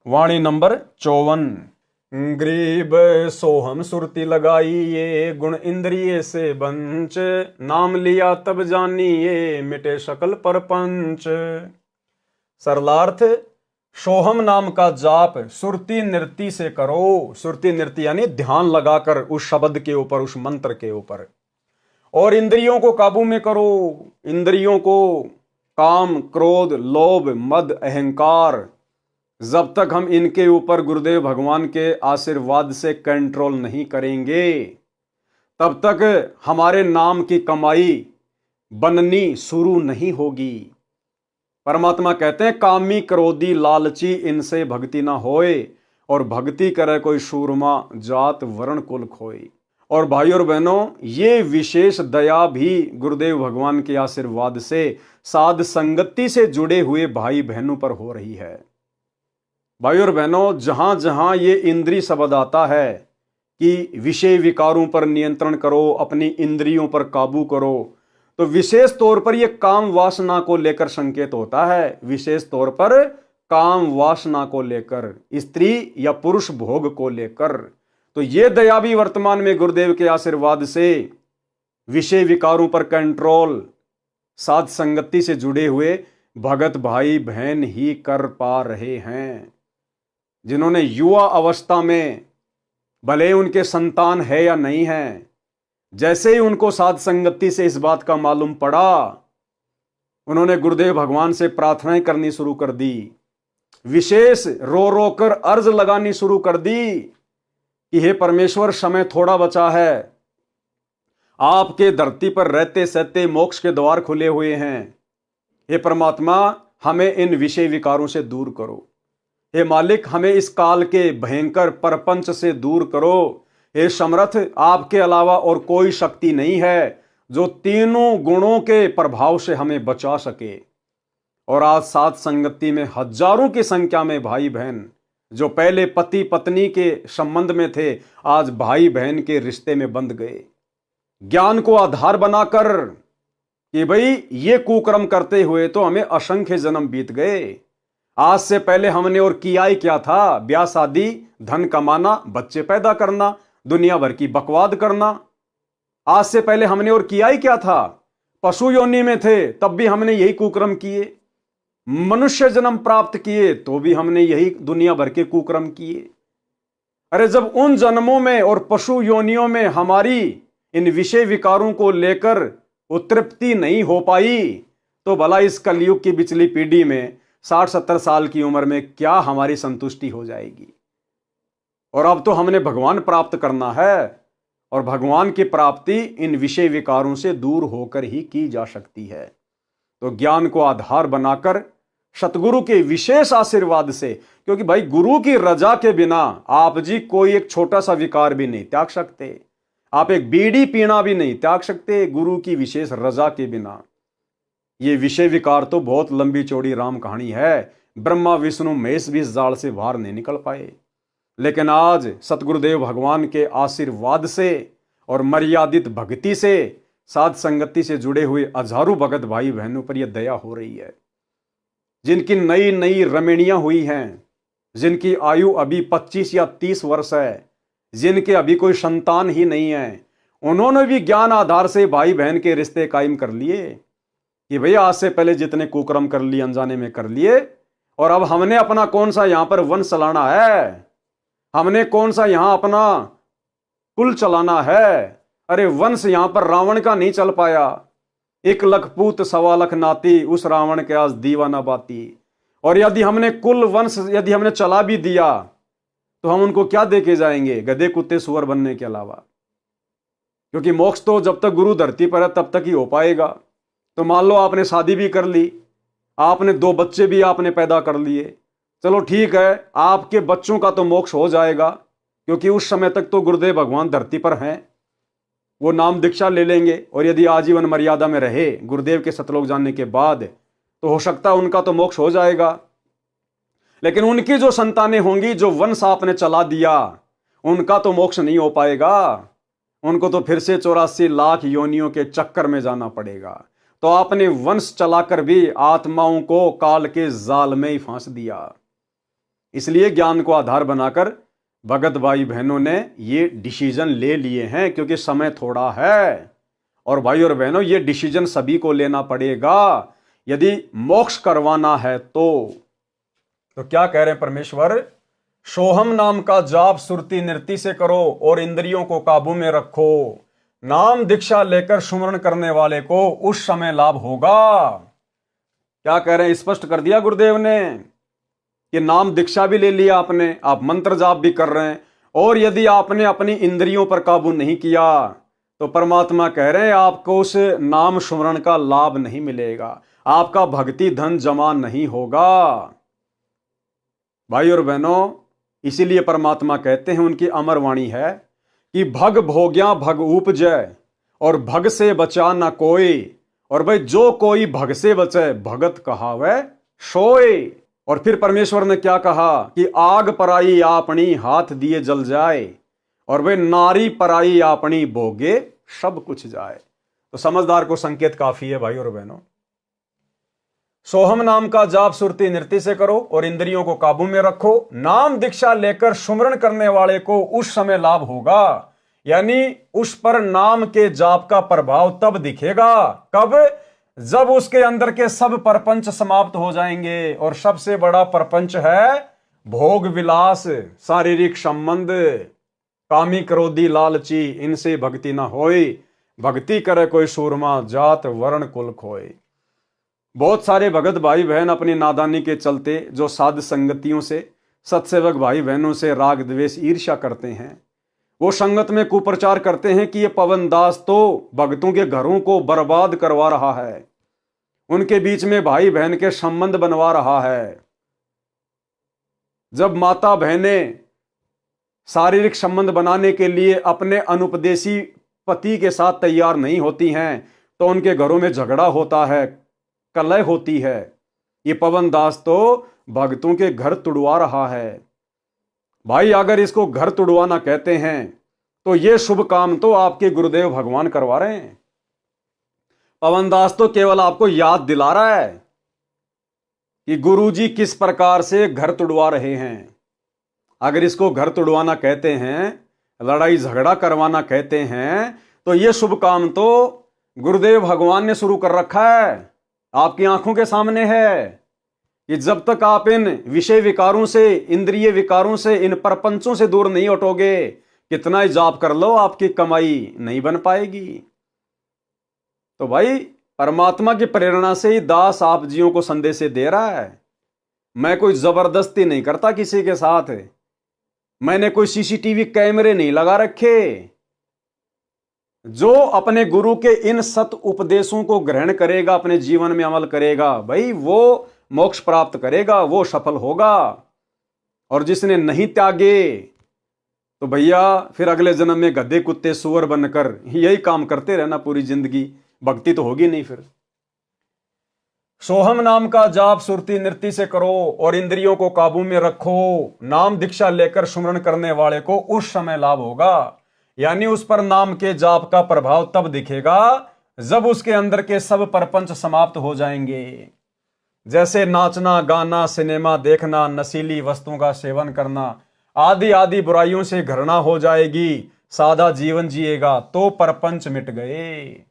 वाणी number 54। ग्रीब सोहम सुरती लगाई ये गुण इंद्रिय से बंच, नाम लिया तब जानिए मिटे सकल परपंच। सरलार्थ, सोहम नाम का जाप सुरती नृत्य से करो। सुरती नृत्य यानी ध्यान लगाकर उस शब्द के ऊपर, उस मंत्र के ऊपर, और इंद्रियों को काबू में करो। इंद्रियों को काम, क्रोध, लोभ, मद, अहंकार, जब तक हम इनके ऊपर गुरुदेव भगवान के आशीर्वाद से कंट्रोल नहीं करेंगे, तब तक हमारे नाम की कमाई बननी शुरू नहीं होगी। परमात्मा कहते हैं, कामी क्रोधी लालची इनसे भक्ति ना होए, और भक्ति करे कोई सूरमा जात वर्ण कुल खोए। और भाई और बहनों, ये विशेष दया भी गुरुदेव भगवान के आशीर्वाद से साध संगति से जुड़े हुए भाई बहनों पर हो रही है। भाई और बहनों, जहां जहां ये इंद्रिय शब्द आता है कि विषय विकारों पर नियंत्रण करो, अपनी इंद्रियों पर काबू करो, तो विशेष तौर पर यह काम वासना को लेकर संकेत होता है। विशेष तौर पर काम वासना को लेकर, स्त्री या पुरुष भोग को लेकर। तो यह दया भी वर्तमान में गुरुदेव के आशीर्वाद से विषय विकारों पर कंट्रोल साध संगति से जुड़े हुए भगत भाई बहन ही कर पा रहे हैं। जिन्होंने युवा अवस्था में, भले उनके संतान है या नहीं है, जैसे ही उनको साध संगति से इस बात का मालूम पड़ा, उन्होंने गुरुदेव भगवान से प्रार्थनाएं करनी शुरू कर दी। विशेष रो रो कर अर्ज लगानी शुरू कर दी कि हे परमेश्वर, समय थोड़ा बचा है, आपके धरती पर रहते सहते मोक्ष के द्वार खुले हुए हैं। हे परमात्मा, हमें इन विषय विकारों से दूर करो। हे मालिक, हमें इस काल के भयंकर परपंच से दूर करो। हे समर्थ, आपके अलावा और कोई शक्ति नहीं है जो तीनों गुणों के प्रभाव से हमें बचा सके। और आज साथ संगति में हजारों की संख्या में भाई बहन जो पहले पति पत्नी के संबंध में थे, आज भाई बहन के रिश्ते में बंध गए। ज्ञान को आधार बनाकर कि भाई ये कुकर्म करते हुए तो हमें असंख्य जन्म बीत गए। आज से पहले हमने और किया ही क्या था? ब्याह शादी, धन कमाना, बच्चे पैदा करना, दुनिया भर की बकवाद करना। आज से पहले हमने और किया ही क्या था? पशु योनि में थे तब भी हमने यही कुकर्म किए, मनुष्य जन्म प्राप्त किए तो भी हमने यही दुनिया भर के कुकर्म किए। अरे जब उन जन्मों में और पशु योनियों में हमारी इन विषय विकारों को लेकर उत्तृप्ति नहीं हो पाई, तो भला इस कलयुग की पिछली पीढ़ी में 60-70 साल की उम्र में क्या हमारी संतुष्टि हो जाएगी? और अब तो हमने भगवान प्राप्त करना है, और भगवान की प्राप्ति इन विषय विकारों से दूर होकर ही की जा सकती है। तो ज्ञान को आधार बनाकर सतगुरु के विशेष आशीर्वाद से, क्योंकि भाई गुरु की रजा के बिना आप जी कोई एक छोटा सा विकार भी नहीं त्याग सकते, आप एक बीड़ी पीना भी नहीं त्याग सकते गुरु की विशेष रजा के बिना। ये विषय विकार तो बहुत लंबी चौड़ी राम कहानी है। ब्रह्मा विष्णु महेश भी इस जाल से बाहर नहीं निकल पाए, लेकिन आज सतगुरुदेव भगवान के आशीर्वाद से और मर्यादित भक्ति से साध संगति से जुड़े हुए हजारों भगत भाई बहनों पर यह दया हो रही है। जिनकी नई नई रमणियां हुई हैं, जिनकी आयु अभी 25 या 30 वर्ष है, जिनके अभी कोई संतान ही नहीं है, उन्होंने भी ज्ञान आधार से भाई बहन के रिश्ते कायम कर लिए कि भैया आज से पहले जितने कुकर्म कर लिए अनजाने में कर लिए, और अब हमने अपना कौन सा यहां पर वंश चलाना है, हमने कौन सा यहां अपना कुल चलाना है। अरे वंश यहां पर रावण का नहीं चल पाया, 1 लाख पूत 1.25 लाख नाती, उस रावण के आज दीवाना बाती। और यदि हमने कुल वंश यदि हमने चला भी दिया तो हम उनको क्या दे के जाएंगे? गधे कुत्ते सुअर बनने के अलावा। क्योंकि मोक्ष तो जब तक गुरु धरती पर है तब तक ही हो पाएगा। तो मान लो आपने शादी भी कर ली, आपने 2 बच्चे भी आपने पैदा कर लिए, चलो ठीक है, आपके बच्चों का तो मोक्ष हो जाएगा, क्योंकि उस समय तक तो गुरुदेव भगवान धरती पर हैं, वो नाम दीक्षा ले लेंगे। और यदि आजीवन मर्यादा में रहे गुरुदेव के सतलोक जानने के बाद, तो हो सकता है उनका तो मोक्ष हो जाएगा। लेकिन उनकी जो संतानें होंगी, जो वंश आपने चला दिया, उनका तो मोक्ष नहीं हो पाएगा। उनको तो फिर से 84 लाख योनियों के चक्कर में जाना पड़ेगा। तो आपने वंश चलाकर भी आत्माओं को काल के जाल में ही फांस दिया। इसलिए ज्ञान को आधार बनाकर भगत भाई बहनों ने ये डिसीजन ले लिए हैं, क्योंकि समय थोड़ा है। और भाई और बहनों, ये डिसीजन सभी को लेना पड़ेगा यदि मोक्ष करवाना है तो क्या कह रहे हैं परमेश्वर? सोहम नाम का जाप सुरती नृत्य से करो और इंद्रियों को काबू में रखो। नाम दीक्षा लेकर सुमरण करने वाले को उस समय लाभ होगा। क्या कह रहे हैं? स्पष्ट कर दिया गुरुदेव ने कि नाम दीक्षा भी ले लिया आपने, आप मंत्र जाप भी कर रहे हैं, और यदि आपने अपनी इंद्रियों पर काबू नहीं किया तो परमात्मा कह रहे हैं आपको उस नाम सुमरण का लाभ नहीं मिलेगा, आपका भक्ति धन जमा नहीं होगा। भाई और बहनों, इसीलिए परमात्मा कहते हैं, उनकी अमर वाणी है कि भग भोग्या भग उपजय और भग से बचा ना कोई। और भाई जो कोई भग से बचे भगत कहावै सोए। और फिर परमेश्वर ने क्या कहा कि आग पराई आपनी हाथ दिए जल जाए और वे नारी पराई आपनी भोगे सब कुछ जाए। तो समझदार को संकेत काफी है भाई और बहनों। सोहम नाम का जाप सुरती नृत्य से करो और इंद्रियों को काबू में रखो। नाम दीक्षा लेकर सुमरण करने वाले को उस समय लाभ होगा, यानी उस पर नाम के जाप का प्रभाव तब दिखेगा। कब? जब उसके अंदर के सब परपंच समाप्त हो जाएंगे। और सबसे बड़ा परपंच है भोग विलास, शारीरिक संबंध, कामी क्रोधी लालची, इनसे भक्ति ना होए। भक्ति करे कोई सूरमा, जात वर्ण कुल खोए। बहुत सारे भगत भाई बहन अपनी नादानी के चलते जो साध संगतियों से, सत्सेवक भाई बहनों से राग द्वेष ईर्ष्या करते हैं, वो संगत में कुप्रचार करते हैं कि ये पवन दास तो भक्तों के घरों को बर्बाद करवा रहा है, उनके बीच में भाई बहन के संबंध बनवा रहा है। जब माता बहनें शारीरिक संबंध बनाने के लिए अपने अनुपदेशी पति के साथ तैयार नहीं होती हैं तो उनके घरों में झगड़ा होता है, कलह होती है। ये पवन दास तो भक्तों के घर तुड़वा रहा है। भाई अगर इसको घर तुड़वाना कहते हैं तो ये शुभ काम तो आपके गुरुदेव भगवान करवा रहे हैं। पवन दास तो केवल आपको याद दिला रहा है कि गुरुजी किस प्रकार से घर तुड़वा रहे हैं। अगर इसको घर तुड़वाना कहते हैं, लड़ाई झगड़ा करवाना कहते हैं, तो ये शुभ काम तो गुरुदेव भगवान ने शुरू कर रखा है, आपकी आंखों के सामने है कि जब तक आप इन विषय विकारों से, इंद्रिय विकारों से, इन परपंचों से दूर नहीं हटोगे, कितना ही जाप कर लो आपकी कमाई नहीं बन पाएगी। तो भाई परमात्मा की प्रेरणा से ही दास आप जियों को संदेश दे रहा है। मैं कोई जबरदस्ती नहीं करता किसी के साथ, मैंने कोई सीसीटीवी कैमरे नहीं लगा रखे। जो अपने गुरु के इन सत उपदेशों को ग्रहण करेगा, अपने जीवन में अमल करेगा, भाई वो मोक्ष प्राप्त करेगा, वो सफल होगा। और जिसने नहीं त्यागे तो भैया फिर अगले जन्म में गधे कुत्ते सुअर बनकर यही काम करते रहना पूरी जिंदगी, भक्ति तो होगी नहीं फिर। सोहम नाम का जाप सुरती नृत्य से करो और इंद्रियों को काबू में रखो। नाम दीक्षा लेकर सुमरण करने वाले को उस समय लाभ होगा, यानी उस पर नाम के जाप का प्रभाव तब दिखेगा जब उसके अंदर के सब परपंच समाप्त हो जाएंगे। जैसे नाचना, गाना, सिनेमा देखना, नशीली वस्तुओं का सेवन करना आदि आदि बुराइयों से घृणा हो जाएगी, सादा जीवन जिएगा तो परपंच मिट गए।